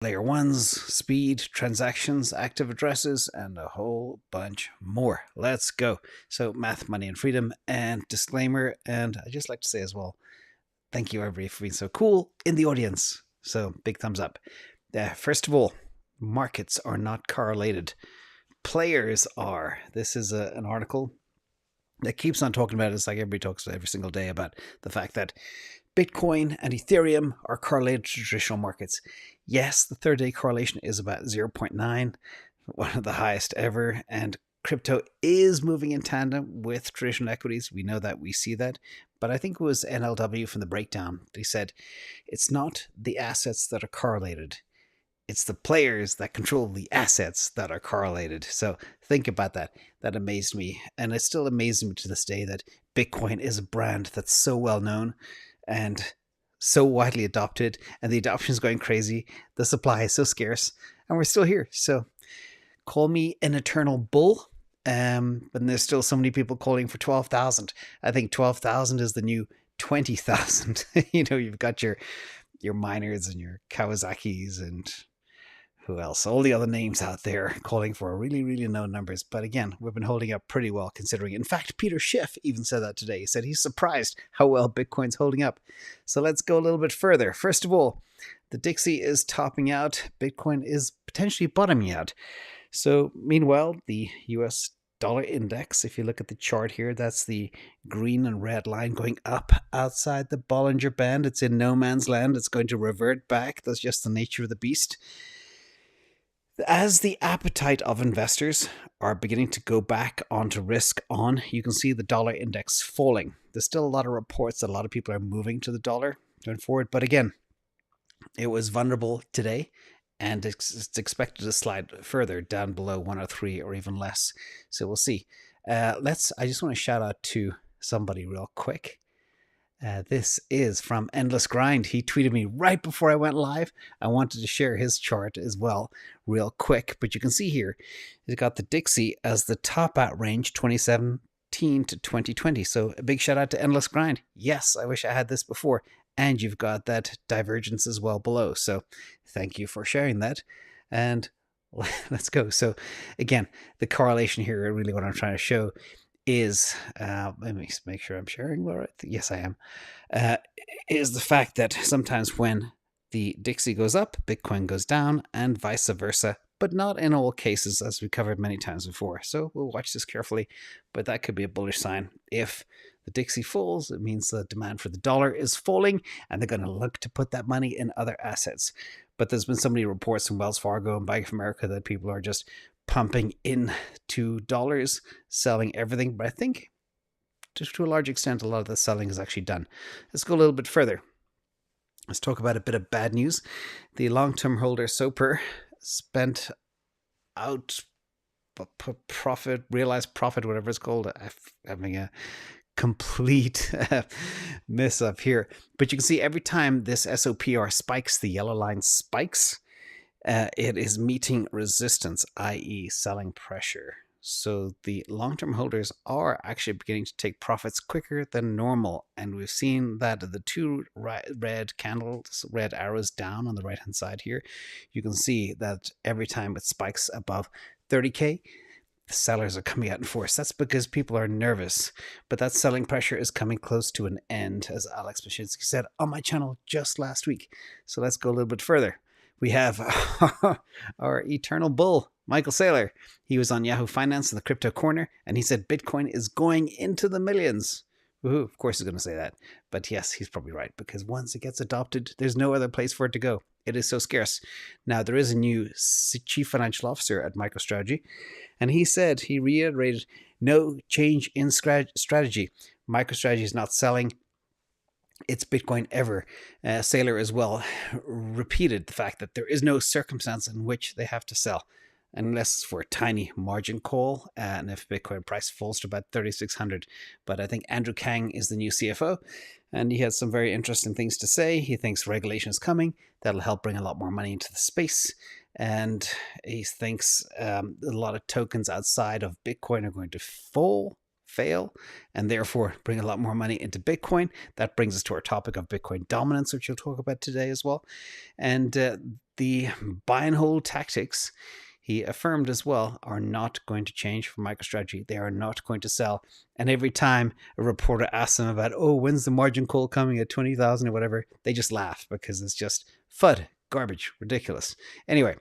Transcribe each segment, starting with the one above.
layer ones, speed, transactions, active addresses, and a whole bunch more. Let's go. So math, money, and freedom, and disclaimer. And I just like to say as well, thank you everybody for being so cool in the audience. So big thumbs up. First of all, markets are not correlated. Players are. This is an article that keeps on talking about it. It's like everybody talks every single day about the fact that Bitcoin and Ethereum are correlated to traditional markets. Yes, the 30-day correlation is about 0.9, one of the highest ever, and crypto is moving in tandem with traditional equities. We know that, we see that. But I think it was NLW from the breakdown. They said it's not the assets that are correlated. It's the players that control the assets that are correlated. So think about that. That amazed me. And it still amazes me to this day that Bitcoin is a brand that's so well known and so widely adopted, and the adoption is going crazy. The supply is so scarce, and we're still here. So call me an eternal bull. But there's still so many people calling for 12,000. I think 12,000 is the new 20,000. You've got your miners and your Kawasaki's and who else? All the other names out there calling for really, really low numbers. But again, we've been holding up pretty well considering. In fact, Peter Schiff even said that today. He said he's surprised how well Bitcoin's holding up. So let's go a little bit further. First of all, the DXY is topping out. Bitcoin is potentially bottoming out. So meanwhile, the US dollar index, if you look at the chart here, that's the green and red line going up outside the Bollinger Band. It's in no man's land. It's going to revert back. That's just the nature of the beast. As the appetite of investors are beginning to go back onto risk on, you can see the dollar index falling. There's still a lot of reports that a lot of people are moving to the dollar going forward. But again, it was vulnerable today, and it's expected to slide further down below 103 or even less. So we'll see. I just want to shout out to somebody real quick. This is from Endless Grind. He tweeted me right before I went live. I wanted to share his chart as well real quick. But you can see here, he's got the DXY as the top out range 2017 to 2020. So a big shout out to Endless Grind. Yes, I wish I had this before. And you've got that divergence as well below. So thank you for sharing that. And let's go. So again, the correlation here, really what I'm trying to show is, let me make sure I'm sharing all right. Yes, I am. Is the fact that sometimes when the DXY goes up, Bitcoin goes down, and vice versa, but not in all cases, as we covered many times before. So we'll watch this carefully, but that could be a bullish sign. If the DXY falls, it means the demand for the dollar is falling, and they're going to look to put that money in other assets. But there's been so many reports from Wells Fargo and Bank of America that people are just pumping into dollars, selling everything. But I think to a large extent, a lot of the selling is actually done. Let's go a little bit further. Let's talk about a bit of bad news. The long-term holder SOPR spent out profit, realized profit, whatever it's called. I'm having a complete mess up here. But you can see every time this SOPR spikes, the yellow line spikes, it is meeting resistance, i.e. selling pressure. So the long-term holders are actually beginning to take profits quicker than normal. And we've seen that the two red candles, red arrows down on the right-hand side here, you can see that every time it spikes above 30K, the sellers are coming out in force. That's because people are nervous. But that selling pressure is coming close to an end, as Alex Mashinsky said on my channel just last week. So let's go a little bit further. We have our eternal bull, Michael Saylor. He was on Yahoo Finance in the Crypto Corner, and he said Bitcoin is going into the millions. Woohoo, of course he's going to say that. But yes, he's probably right, because once it gets adopted, there's no other place for it to go. It is so scarce. Now, there is a new chief financial officer at MicroStrategy, and he reiterated, no change in strategy. MicroStrategy is not selling its Bitcoin ever. Saylor as well repeated the fact that there is no circumstance in which they have to sell unless it's for a tiny margin call, and if Bitcoin price falls to about 3,600. But I think Andrew Kang is the new CFO, and he has some very interesting things to say. He thinks regulation is coming. That'll help bring a lot more money into the space. And he thinks a lot of tokens outside of Bitcoin are going to fall fail and therefore bring a lot more money into Bitcoin. That brings us to our topic of Bitcoin dominance, which we'll talk about today as well. And the buy and hold tactics, he affirmed as well, are not going to change for MicroStrategy. They are not going to sell. And every time a reporter asks them about, oh, when's the margin call coming at 20,000 or whatever, they just laugh because it's just FUD, garbage, ridiculous. Anyway,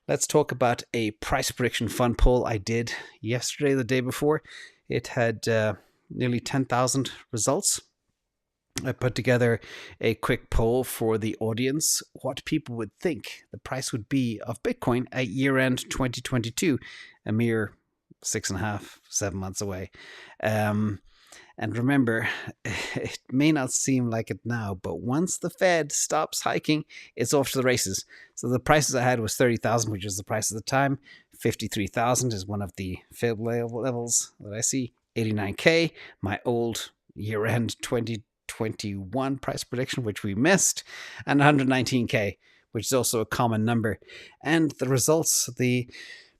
let's talk about a price prediction fund poll I did yesterday, the day before. It had nearly 10,000 results. I put together a quick poll for the audience, what people would think the price would be of Bitcoin at year-end 2022, a mere 6.5, 7 months away. And remember, it may not seem like it now, but once the Fed stops hiking, it's off to the races. So the prices I had was 30,000, which is the price at the time. 53,000 is one of the Fib levels that I see. 89K, my old year-end 2021 price prediction, which we missed, and 119K, which is also a common number. And the results, the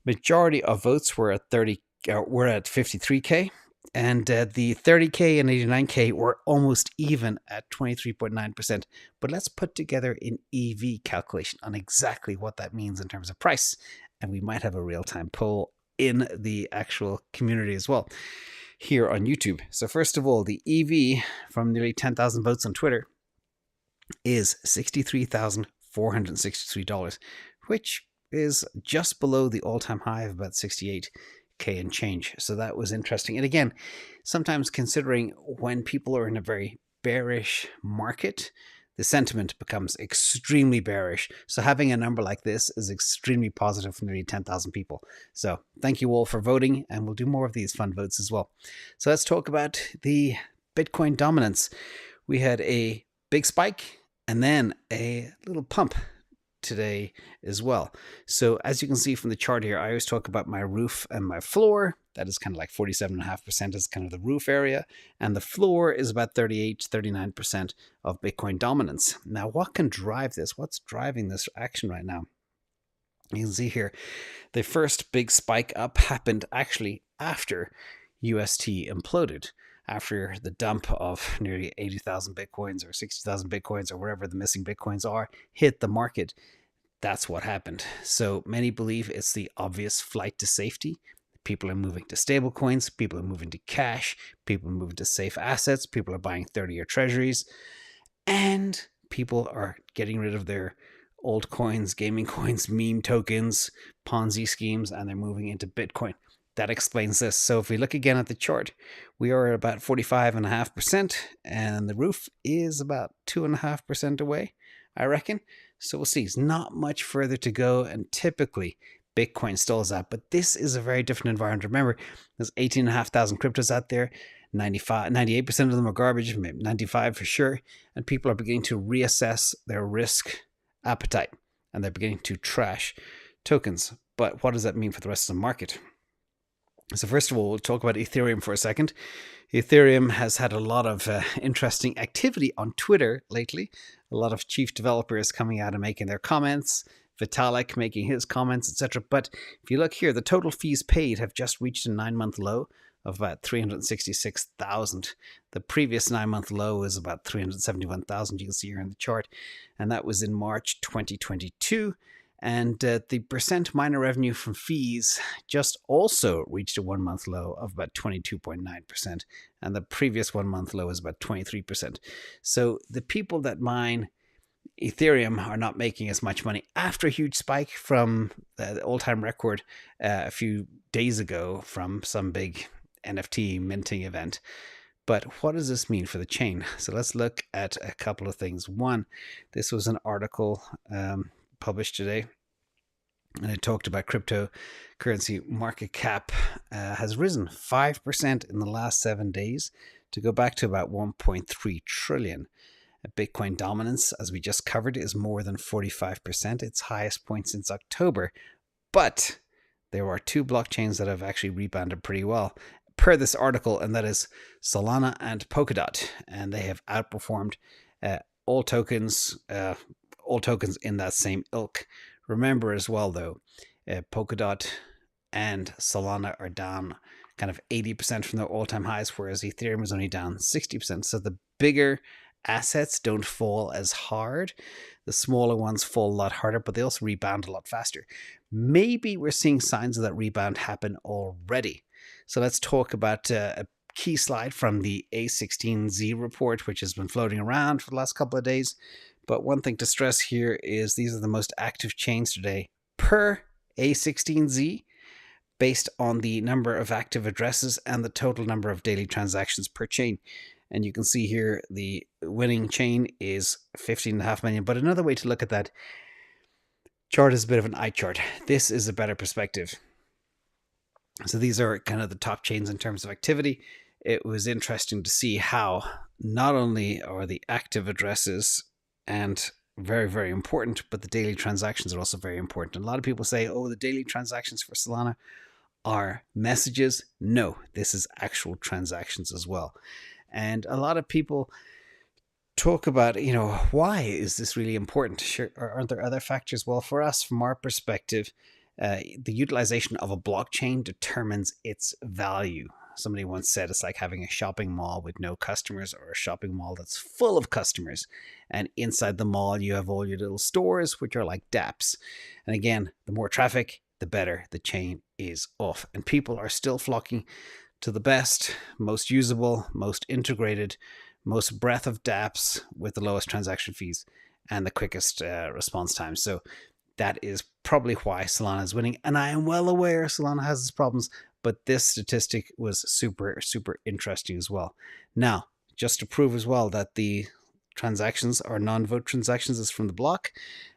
majority of votes were at 53K. And the 30K and 89K were almost even at 23.9%. But let's put together an EV calculation on exactly what that means in terms of price. And we might have a real-time poll in the actual community as well here on YouTube. So first of all, the EV from nearly 10,000 votes on Twitter is $63,463, which is just below the all-time high of about 68K and change. So that was interesting. And again, sometimes considering when people are in a very bearish market, the sentiment becomes extremely bearish. So having a number like this is extremely positive for nearly 10,000 people. So thank you all for voting, and we'll do more of these fun votes as well. So let's talk about the Bitcoin dominance. We had a big spike and then a little pump today as well. So as you can see from the chart here, I always talk about my roof and my floor. That is kind of like 47.5% is kind of the roof area. And the floor is about 38-39% of Bitcoin dominance. Now, what can drive this? What's driving this action right now? You can see here, the first big spike up happened actually after UST imploded. After the dump of nearly 80,000 Bitcoins or 60,000 Bitcoins or wherever the missing Bitcoins are hit the market, that's what happened. So many believe it's the obvious flight to safety. People are moving to stablecoins, people are moving to cash, people are moving to safe assets, people are buying 30-year treasuries, and people are getting rid of their old coins, gaming coins, meme tokens, Ponzi schemes, and they're moving into Bitcoin. That explains this. So if we look again at the chart, we are at about 45.5%, and the roof is about 2.5% away, I reckon. So we'll see. It's not much further to go, and typically Bitcoin stalls out. But this is a very different environment. Remember, there's 18,500 cryptos out there. 98% of them are garbage, maybe 95 for sure. And people are beginning to reassess their risk appetite, and they're beginning to trash tokens. But what does that mean for the rest of the market? So first of all, we'll talk about Ethereum for a second. Ethereum has had a lot of interesting activity on Twitter lately. A lot of chief developers coming out and making their comments. Vitalik making his comments, etc. But if you look here, the total fees paid have just reached a 9-month low of about 366,000. The previous 9-month low is about 371,000. You can see here in the chart. And that was in March 2022. And the percent miner revenue from fees just also reached a 1-month low of about 22.9%. And the previous 1-month low is about 23%. So the people that mine Ethereum are not making as much money after a huge spike from the all-time record a few days ago from some big NFT minting event. But what does this mean for the chain? So let's look at a couple of things. One, this was an article published today, and it talked about cryptocurrency market cap has risen 5% in the last 7 days to go back to about 1.3 trillion. Bitcoin dominance, as we just covered, is more than 45%, its highest point since October. But there are two blockchains that have actually rebounded pretty well per this article, and that is Solana and Polkadot, and they have outperformed all tokens in that same ilk. Remember as well, though, Polkadot and Solana are down kind of 80% from their all-time highs, whereas Ethereum is only down 60%. So the bigger assets don't fall as hard. The smaller ones fall a lot harder, but they also rebound a lot faster. Maybe we're seeing signs of that rebound happen already. So let's talk about a key slide from the A16Z report, which has been floating around for the last couple of days. But one thing to stress here is these are the most active chains today per A16Z, based on the number of active addresses and the total number of daily transactions per chain. And you can see here the winning chain is 15.5 million. But another way to look at that chart is a bit of an eye chart. This is a better perspective. So these are kind of the top chains in terms of activity. It was interesting to see how not only are the active addresses and very, very important, but the daily transactions are also very important. And a lot of people say, oh, the daily transactions for Solana are messages. No, this is actual transactions as well. And a lot of people talk about, why is this really important? Sure, aren't there other factors? Well, for us, from our perspective, the utilization of a blockchain determines its value. Somebody once said it's like having a shopping mall with no customers, or a shopping mall that's full of customers. And inside the mall, you have all your little stores, which are like dApps. And again, the more traffic, the better the chain is off. And people are still flocking to the best, most usable, most integrated, most breadth of dApps with the lowest transaction fees and the quickest response time. So that is probably why Solana is winning. And I am well aware Solana has its problems, but this statistic was super, super interesting as well. Now, just to prove as well that the transactions are non-vote transactions is from the block.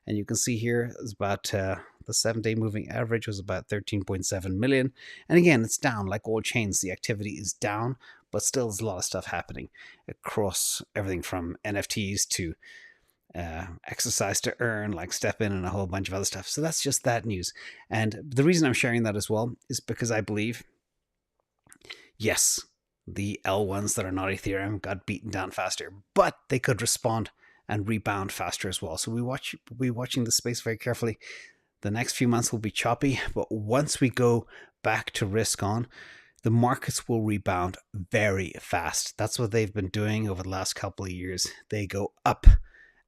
And you can see here is about the 7-day moving average was about 13.7 million. And again, it's down like all chains. The activity is down, but still there's a lot of stuff happening across everything from NFTs to exercise to earn, like Step In, and a whole bunch of other stuff. So that's just that news. And the reason I'm sharing that as well is because I believe, yes, the L1s that are not Ethereum got beaten down faster, but they could respond and rebound faster as well. So we'll be watching the space very carefully. The next few months will be choppy, but once we go back to risk on, the markets will rebound very fast. That's what they've been doing over the last couple of years. They go up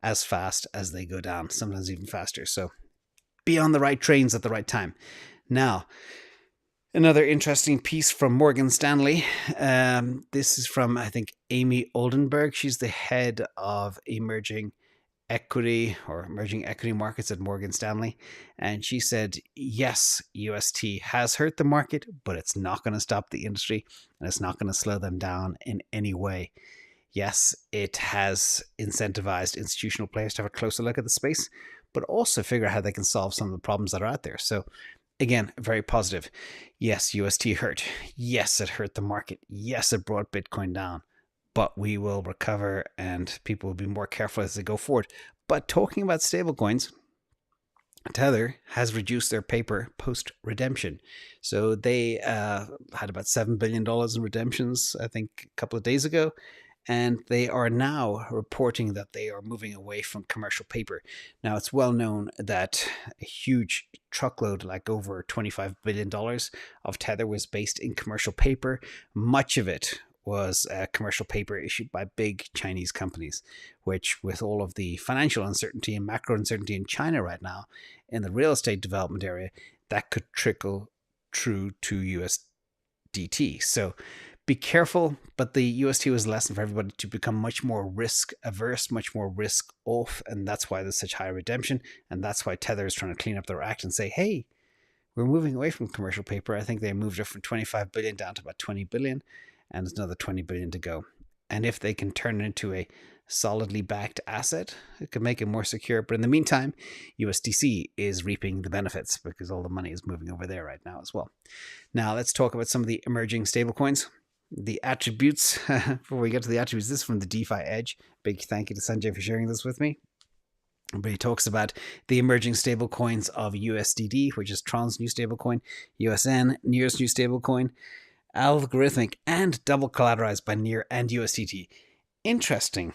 as fast as they go down, sometimes even faster. So be on the right trains at the right time. Now, another interesting piece from Morgan Stanley. This is from, I think, Amy Oldenburg. She's the head of emerging equity markets at Morgan Stanley. And she said, yes, UST has hurt the market, but it's not going to stop the industry, and it's not going to slow them down in any way. Yes, it has incentivized institutional players to have a closer look at the space, but also figure out how they can solve some of the problems that are out there. So again, very positive. Yes, UST hurt. Yes, it hurt the market. Yes, it brought Bitcoin down, but we will recover and people will be more careful as they go forward. But talking about stablecoins, Tether has reduced their paper post-redemption. So they had about $7 billion in redemptions, I think, a couple of days ago. And they are now reporting that they are moving away from commercial paper. Now, it's well known that a huge truckload, like over $25 billion of Tether, was based in commercial paper. Much of it was commercial paper issued by big Chinese companies, which, with all of the financial uncertainty and macro uncertainty in China right now, in the real estate development area, that could trickle through to USDT. So be careful, but the UST was a lesson for everybody to become much more risk averse, much more risk off, and that's why there's such high redemption, and that's why Tether is trying to clean up their act and say, hey, we're moving away from commercial paper. I think they moved it from 25 billion down to about 20 billion, and there's another 20 billion to go. And if they can turn it into a solidly backed asset, it could make it more secure. But in the meantime, USDC is reaping the benefits because all the money is moving over there right now as well. Now let's talk about some of the emerging stablecoins. The attributes, before we get to the attributes, this is from the DeFi Edge. Big thank you to Sanjay for sharing this with me. But he talks about the emerging stablecoins of USDD, which is Tron's new stablecoin, USN, Near's new stablecoin, algorithmic and double collateralized by Near and USDT. Interesting.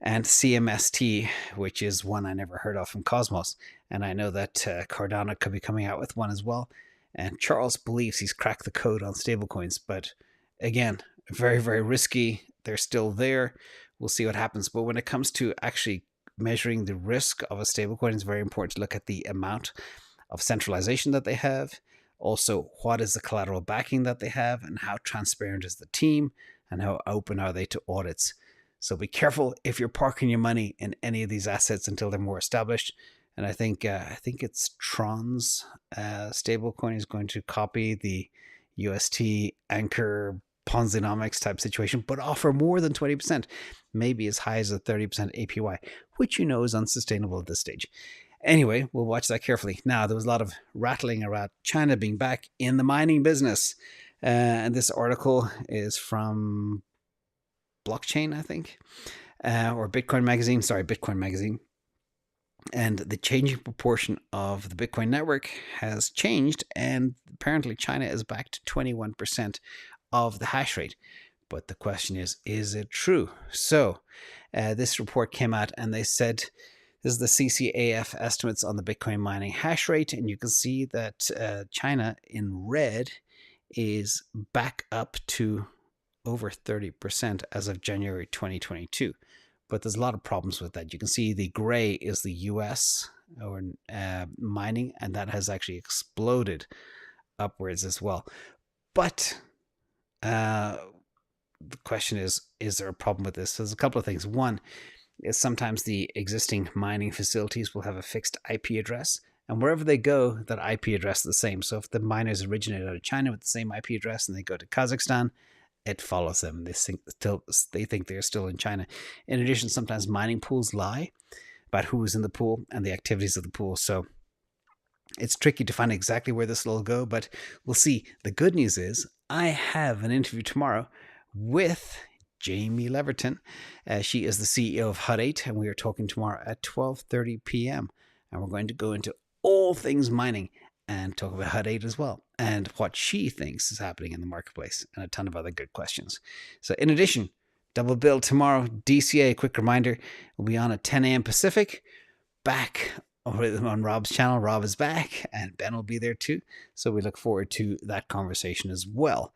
And CMST, which is one I never heard of from Cosmos. And I know that Cardano could be coming out with one as well. And Charles believes he's cracked the code on stablecoins, but again, very, very risky. They're still there. We'll see what happens. But when it comes to actually measuring the risk of a stablecoin, it's very important to look at the amount of centralization that they have. Also, what is the collateral backing that they have, and how transparent is the team, and how open are they to audits. So be careful if you're parking your money in any of these assets until they're more established. And I think it's Tron's stablecoin is going to copy the UST Anchor Ponzinomics type situation, but offer more than 20%, maybe as high as a 30% APY, which is unsustainable at this stage. Anyway, we'll watch that carefully. Now, there was a lot of rattling around China being back in the mining business. And this article is from Blockchain, I think, or Bitcoin Magazine. Sorry, Bitcoin Magazine. And the changing proportion of the Bitcoin network has changed, and apparently China is back to 21% of the hash rate. But the question is it true? So this report came out, and they said, this is the CCAF estimates on the Bitcoin mining hash rate, and you can see that China in red is back up to over 30% as of January 2022. But there's a lot of problems with that. You can see the gray is the US or mining, and that has actually exploded upwards as well. But the question is there a problem with this? So there's a couple of things. One is sometimes the existing mining facilities will have a fixed IP address, and wherever they go, that IP address is the same. So if the miners originate out of China with the same IP address and they go to Kazakhstan, it follows them. They think they're still in China. In addition, sometimes mining pools lie about who is in the pool and the activities of the pool. So it's tricky to find exactly where this will all go, but we'll see. The good news is I have an interview tomorrow with Jaime Leverton. She is the CEO of Hut 8, and we are talking tomorrow at 12:30 p.m. And we're going to go into all things mining and talk about Hut 8 as well, and what she thinks is happening in the marketplace, and a ton of other good questions. So in addition, double bill tomorrow, DCA, quick reminder, will be on at 10 a.m. Pacific, back on Rob's channel. Rob is back, and Ben will be there too. So we look forward to that conversation as well.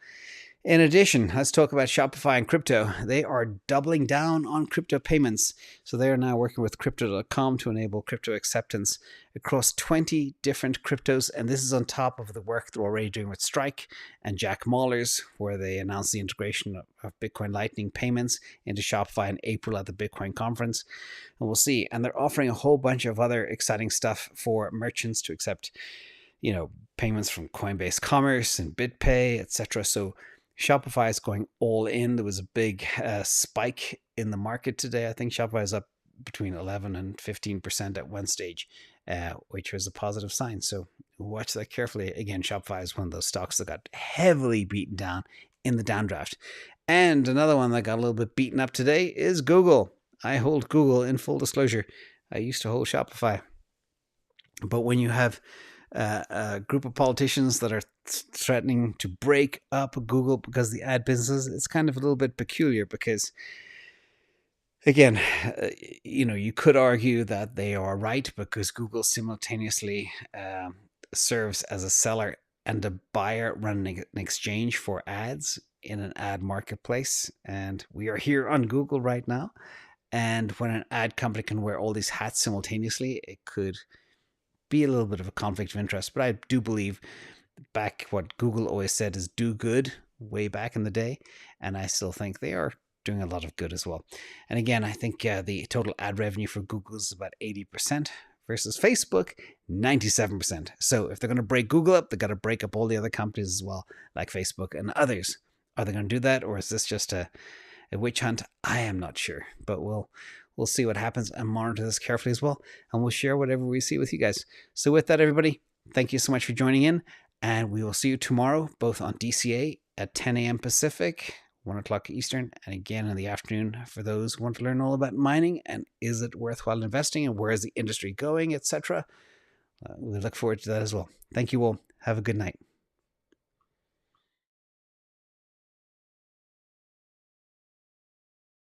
In addition, let's talk about Shopify and crypto. They are doubling down on crypto payments. So they are now working with Crypto.com to enable crypto acceptance across 20 different cryptos. And this is on top of the work they're already doing with Strike and Jack Mallers, where they announced the integration of Bitcoin Lightning payments into Shopify in April at the Bitcoin conference. And we'll see. And they're offering a whole bunch of other exciting stuff for merchants to accept, payments from Coinbase Commerce and BitPay, etc. So Shopify is going all in. There was a big spike in the market today. I think Shopify is up between 11 and 15% at one stage, which was a positive sign. So watch that carefully. Again, Shopify is one of those stocks that got heavily beaten down in the downdraft. And another one that got a little bit beaten up today is Google. I hold Google in full disclosure. I used to hold Shopify. But when you have a group of politicians that are threatening to break up Google because of the ad business, it's kind of a little bit peculiar because, again, you could argue that they are right because Google simultaneously serves as a seller and a buyer running an exchange for ads in an ad marketplace. And we are here on Google right now. And when an ad company can wear all these hats simultaneously, it could be a little bit of a conflict of interest. But I do believe back what Google always said is do good way back in the day. And I still think they are doing a lot of good as well. And again, I think the total ad revenue for Google is about 80% versus Facebook, 97%. So if they're going to break Google up, they've got to break up all the other companies as well, like Facebook and others. Are they going to do that? Or is this just a witch hunt? I am not sure, but we'll see what happens and monitor this carefully as well. And we'll share whatever we see with you guys. So with that, everybody, thank you so much for joining in. And we will see you tomorrow, both on DCA at 10 a.m. Pacific, 1 o'clock Eastern, and again in the afternoon for those who want to learn all about mining and is it worthwhile investing and where is the industry going, etc. We look forward to that as well. Thank you all. Have a good night.